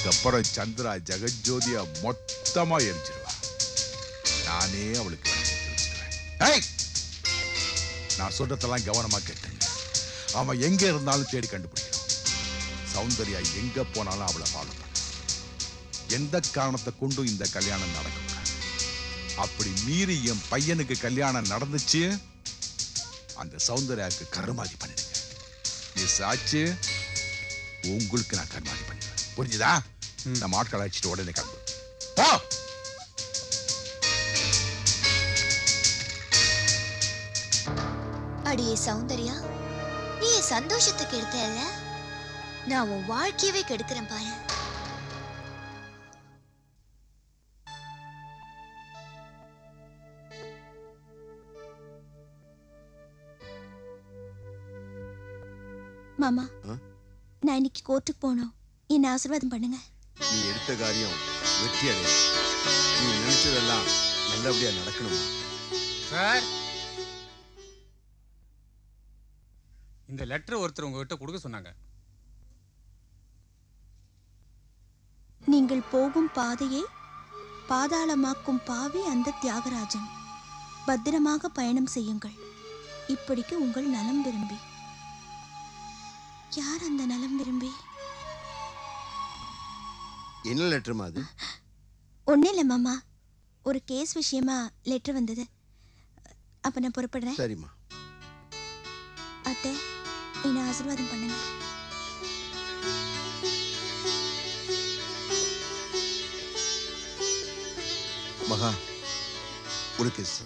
அதுக்கப்புறம் சந்திரா ஜெகஜோதியா மொத்தமா எரிஞ்சிருவா. நானே அவளுக்கு வச்சுக்கிறேன். நான் சொல்றதெல்லாம் கவனமா கேட்டுங்க. அவன் எங்க இருந்தாலும் தேடி கண்டுபிடிக்கணும். சௌந்தர்யா எங்க போனாலும் அவளை ஃபாலோ பண்ண. எந்த காரணத்தை கொண்டும் இந்த கல்யாணம் நடக்கும். அப்படி மீறி என் பையனுக்கு கல்யாணம் நடந்துச்சு, அந்த சௌந்தர்யாவுக்கு கருமாதி பண்ணிடுங்க. மிஸ் ஆச்சு, உங்களுக்கு நான் கருமாதி பண்ணுவேன். புரிஞ்சுதா? நம்ம ஆட்கள் அழைச்சிட்டு உடனே கிளம்பு. போ. அடியே சௌந்தர்யா, நீ சந்தோஷத்தை கெடுத்தல, நான் உன் வாழ்க்கையவே கெடுக்கிறேன் பாரு. மாமா, நான் இன்னைக்கு கோர்ட்டுக்கு போனோம். என்ன ஆசீர்வாதம் பண்ணுங்க. நீ எடுத்த காரியம் வெற்றி அடையும். நீ நினைச்சதெல்லாம் நல்லபடியா நடக்கணும். சார், இந்த லெட்டர் ஒருத்தர் உங்ககிட்ட கொடுக்க சொன்னாங்க. நீங்கள் போகும் பாதையை பாதாளமாக்கும் பாவி அந்த தியாகராஜன். பத்திரமாக பயணம் செய்யுங்கள். இப்படிக்கு உங்கள் நலம் விரும்பி. யார் அந்த நலம் விரும்பி? என்ன லெட்டர்மா அது? ஒன்னும் இல்லை மாமா, ஒரு கேஸ் விஷயமா லெட்டர் வந்தது. அப்ப நான் புறப்படுறேன். சரிம்மா. அத்தை, என்ன ஆசீர்வாதம் பண்ணுங்க. மகா, ஒரு கேஸ்.